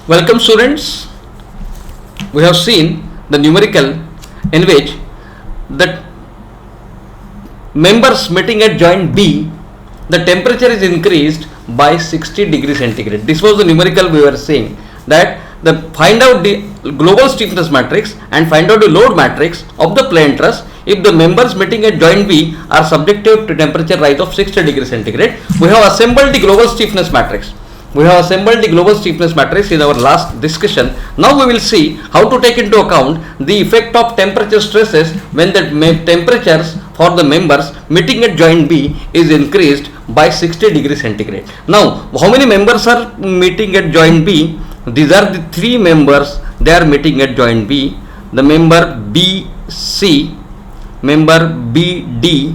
Welcome students. We have seen the numerical in which the members meeting at joint B, the temperature is increased by 60 degrees centigrade. This was the numerical we were saying, that the find out the global stiffness matrix and find out the load matrix of the plane truss if the members meeting at joint B are subjected to temperature rise of 60 degrees centigrade. We have assembled the global stiffness matrix. We have assembled the global stiffness matrix in our last discussion. Now we will see how to take into account the effect of temperature stresses when the temperatures for the members meeting at joint B is increased by 60 degrees centigrade. Now, how many members are meeting at joint B? These are the three members. They are meeting at joint B. The member BC, member BD,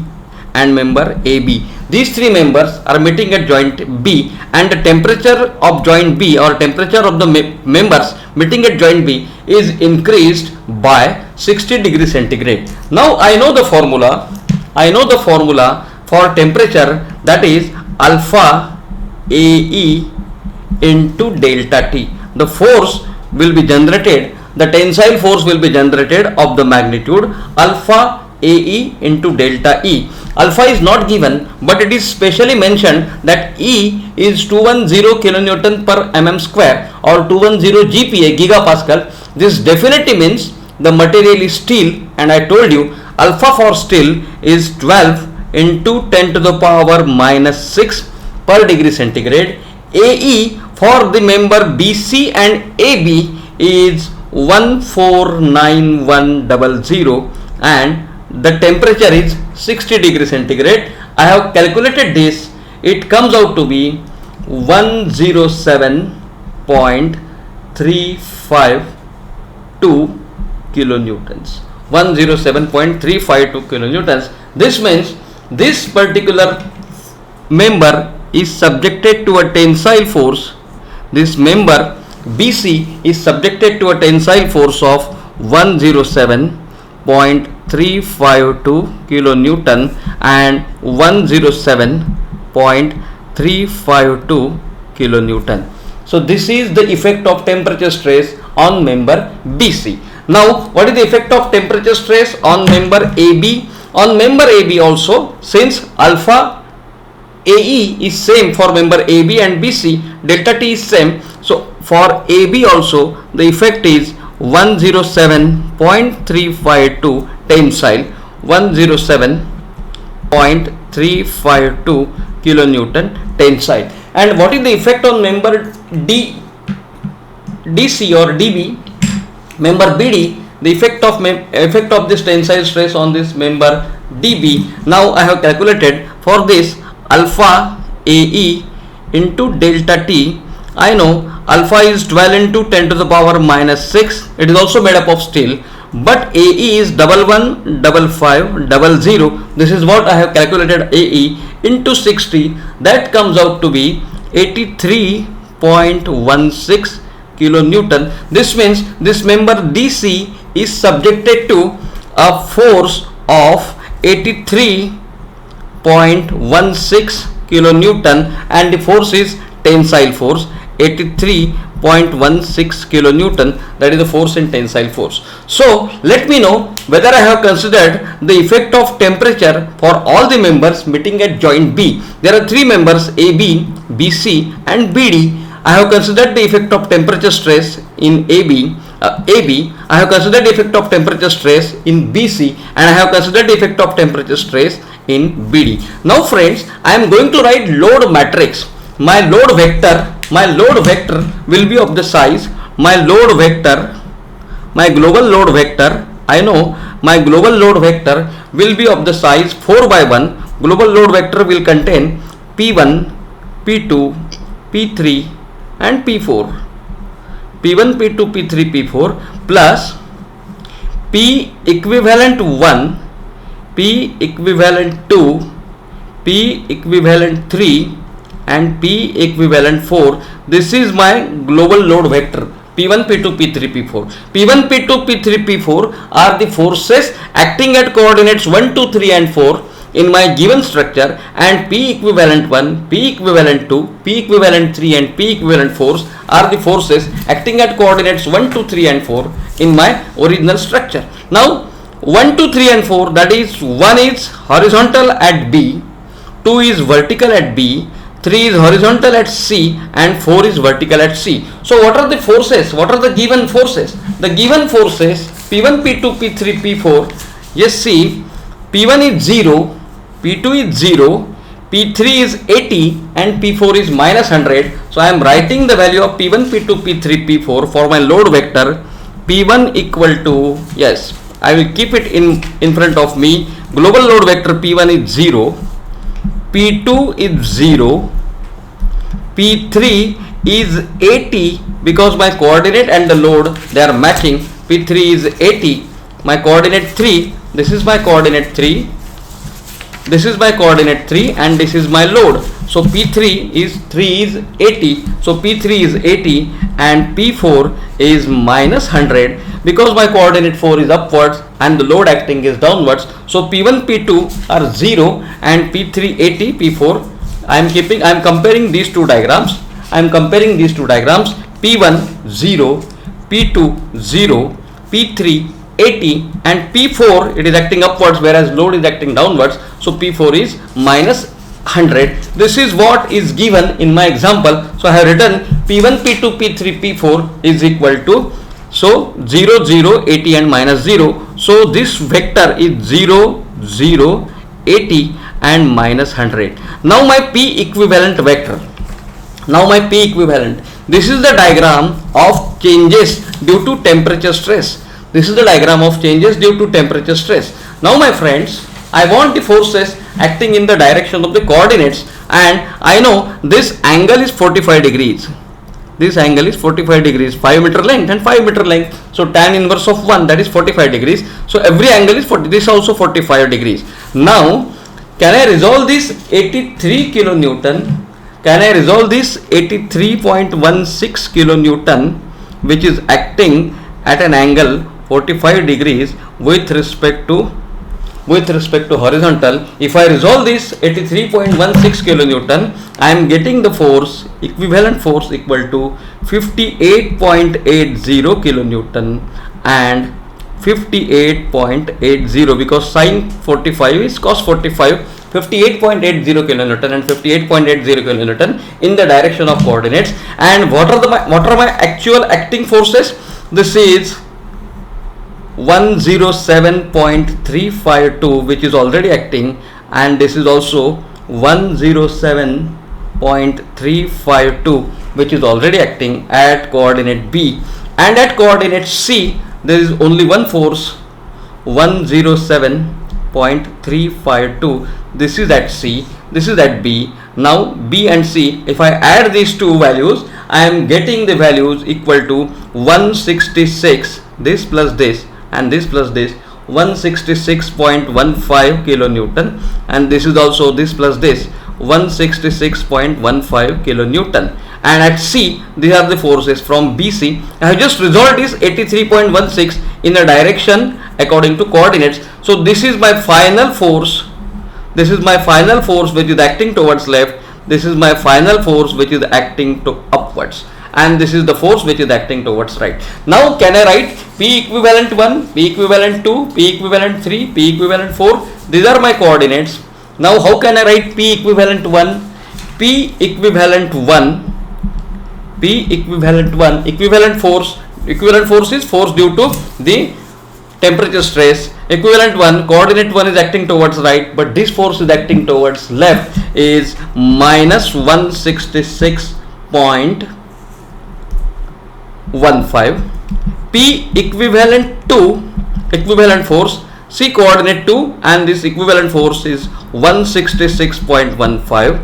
and member AB. These three members are meeting at joint B, and the temperature of joint B or temperature of the members meeting at joint B is increased by 60 degrees centigrade. Now I know the formula. For temperature, that is alpha AE into delta T. The force will be generated, the tensile force will be generated of the magnitude alpha AE into delta E. Alpha is not given, but it is specially mentioned that E is 210 kilonewton per mm square or 210 GPa gigapascal. This definitely means the material is steel, and I told you alpha for steel is 12 into 10 to the power minus 6 per degree centigrade. AE for the member BC and AB is 149100, and the temperature is 60 degrees centigrade. I have calculated this. It comes out to be 107.352 kilonewtons. 107.352 kilonewtons. This means this particular member is subjected to a tensile force. This member BC is subjected to a tensile force of 107.352 kilonewton and 107.352 kilonewton. So this is the effect of temperature stress on member BC. Now what is the effect of temperature stress on member AB? On member AB also, since alpha AE is same for member AB and BC, delta T is same. So for AB also the effect is 107.352 tensile, 107.352 kilonewton tensile. And what is the effect on member DC or DB? Member BD, the effect of this tensile stress on this member DB. Now I have calculated for this alpha AE into delta T. I know alpha is 12 into 10 to the power minus 6. It is also made up of steel, but AE is 115500. This is what I have calculated, AE into 60. That comes out to be 83.16 kilonewton. This means this member DC is subjected to a force of 83.16 kilonewton, and the force is tensile force, 83.16 kilonewton. That is the force in tensile force. So let me know whether I have considered the effect of temperature for all the members meeting at joint B. There are three members, AB, BC and BD. I have considered the effect of temperature stress in AB. I have considered the effect of temperature stress in BC, and I have considered the effect of temperature stress in BD. Now friends, I am going to write load matrix. My load vector will be of the size, my global load vector, I know my global load vector will be of the size 4 by 1. Global load vector will contain P1, P2, P3 and P4. P1, P2, P3, P4 plus P equivalent 1, P equivalent 2, P equivalent 3 and P equivalent 4. This is my global load vector. P1, P2, P3, P4. P1, P2, P3, P4 are the forces acting at coordinates 1, 2, 3 and 4. in my given structure, and P equivalent 1, P equivalent 2, P equivalent 3 and P equivalent 4 are the forces acting at coordinates 1, 2, 3 and 4 in my original structure. Now 1, 2, 3 and 4, that is 1 is horizontal at B, 2 is vertical at B, 3 is horizontal at C and 4 is vertical at C. So what are the forces? What are the given forces? The given forces P1, P2, P3, P4. Yes, see, P1 is 0, P2 is 0, P3 is 80 and P4 is minus 100. So I am writing the value of P1, P2, P3, P4 for my load vector. P1 equal to, yes, I will keep it in front of me. Global load vector P1 is 0. P2 is 0, P3 is 80 because my coordinate and the load they are matching. P3 is 80, my coordinate 3, this is my coordinate 3, this is my coordinate 3 and this is my load. So P3 is 80, so P3 is 80 and P4 is minus 100 because my coordinate 4 is upwards and the load acting is downwards. So P1, P2 are 0 and P3 80, P4. I am comparing these two diagrams. P1 0, P2 0, P3 80 and P4 it is acting upwards whereas load is acting downwards. So P4 is minus 100. This is what is given in my example. So I have written P1, P2, P3, P4 is equal to, so 0, 0, 80 and minus 0. So this vector is 0, 0, 80 and minus 100. Now my P equivalent vector. This is the diagram of changes due to temperature stress. Now my friends, I want the forces acting in the direction of the coordinates, and I know this angle is 45 degrees. 5 meter length and 5 meter length. So tan inverse of 1, that is 45 degrees. So every angle is 40. This is also 45 degrees. Now can I resolve this 83 kilonewton? Can I resolve this 83.16 kilonewton which is acting at an angle 45 degrees with respect to horizontal? If I resolve this 83.16 kilonewton, I am getting the force, equivalent force equal to 58.80 kilonewton and 58.80 because sine 45 is cos 45. 58.80 kilonewton and 58.80 kilonewton in the direction of coordinates. And what are my actual acting forces? This is 107.352 which is already acting, and this is also 107.352 which is already acting at coordinate B, and at coordinate C there is only one force, 107.352. This is at C, this is at B. Now B and C, if I add these two values, I am getting the values equal to 166, this plus this and this plus this, 166.15 kilonewton, and this is also this plus this, 166.15 kilonewton. And at C, these are the forces from BC. I have just resolved this 83.16 in a direction according to coordinates. So this is my final force. This is my final force which is acting towards left. This is my final force which is acting to upwards. And this is the force which is acting towards right. Now can I write P equivalent 1, P equivalent 2, P equivalent 3, P equivalent 4. These are my coordinates. Now how can I write P equivalent 1? P equivalent 1. P equivalent 1. Equivalent force is force due to the temperature stress. Equivalent 1, coordinate 1 is acting towards right, but this force is acting towards left, is minus 166.15. P equivalent 2, equivalent force, C coordinate 2 and this equivalent force is 166.15.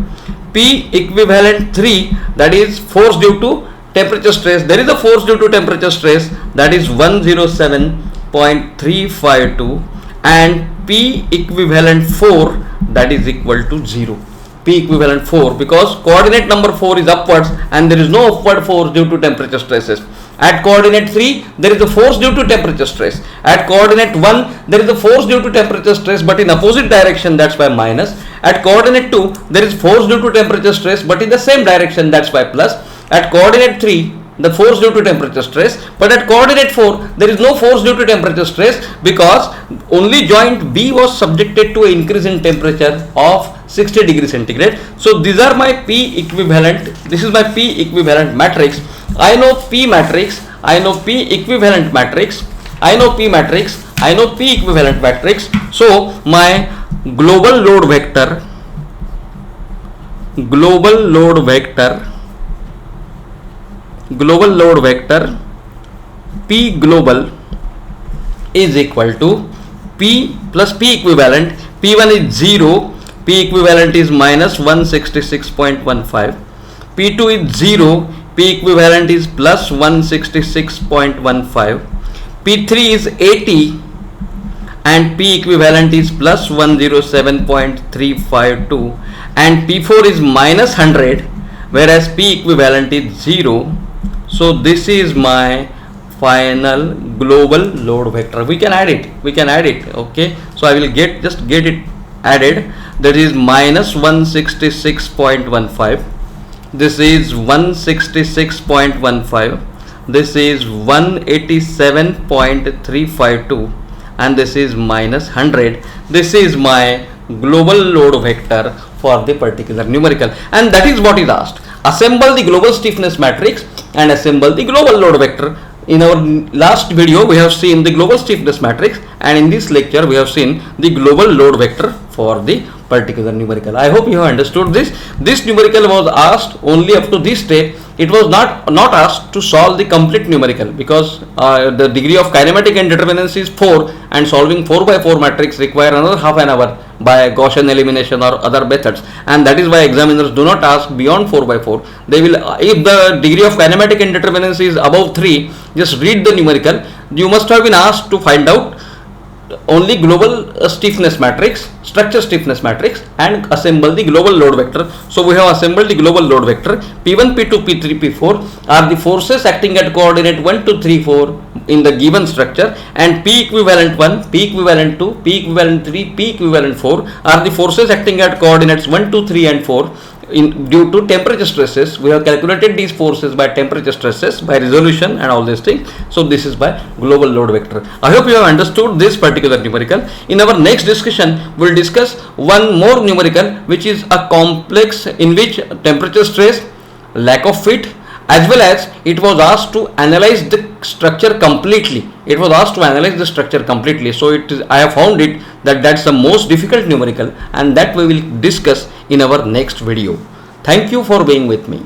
P equivalent 3, that is force due to temperature stress. There is a force due to temperature stress, that is 107.352, and P equivalent 4, that is equal to 0. P equivalent 4, because coordinate number 4 is upwards and there is no upward force due to temperature stresses. At coordinate 3, there is a force due to temperature stress. At coordinate 1, there is a force due to temperature stress but in opposite direction, that's why minus. At coordinate 2, there is force due to temperature stress but in the same direction, that's why plus. At coordinate 3, the force due to temperature stress, but at coordinate 4, there is no force due to temperature stress because only joint B was subjected to an increase in temperature of 60 degrees centigrade. So these are my P equivalent. This is my P equivalent matrix. I know P matrix, I know P equivalent matrix, I know P matrix, I know P equivalent matrix. So my global load vector P global is equal to P plus P equivalent. P1 is 0, P equivalent is minus 166.15. P2 is 0, P equivalent is plus 166.15. P3 is 80 and P equivalent is plus 107.352, and P4 is minus 100 whereas P equivalent is 0. So this is my final global load vector. We can add it. Okay. So I will get it added. That is minus 166.15. This is 166.15. This is 187.352, and this is minus 100. This is my global load vector for the particular numerical, and that is what is asked. Assemble the global stiffness matrix and assemble the global load vector. In our last video, we have seen the global stiffness matrix, and in this lecture, we have seen the global load vector for the particular numerical. I hope you have understood this. This numerical was asked only up to this step. It was not asked to solve the complete numerical because the degree of kinematic indeterminacy is 4, and solving 4 by 4 matrix require another half an hour by Gaussian elimination or other methods, and that is why examiners do not ask beyond 4 by 4. They will, if the degree of kinematic indeterminacy is above 3, just read the numerical. You must have been asked to find out only global stiffness matrix, structure stiffness matrix, and assemble the global load vector. So we have assembled the global load vector. P1, P2, P3, P4 are the forces acting at coordinate 1, 2, 3, 4 in the given structure, and P equivalent 1, P equivalent 2, P equivalent 3, P equivalent 4 are the forces acting at coordinates 1, 2, 3 and 4 due to temperature stresses. We have calculated these forces by temperature stresses, by resolution and all these things. So this is by global load vector. I hope you have understood this particular numerical. In our next discussion, we will discuss one more numerical, which is a complex in which temperature stress, lack of fit, as well as it was asked to analyze the structure completely. So I have found it that's the most difficult numerical, and that we will discuss in our next video. Thank you for being with me.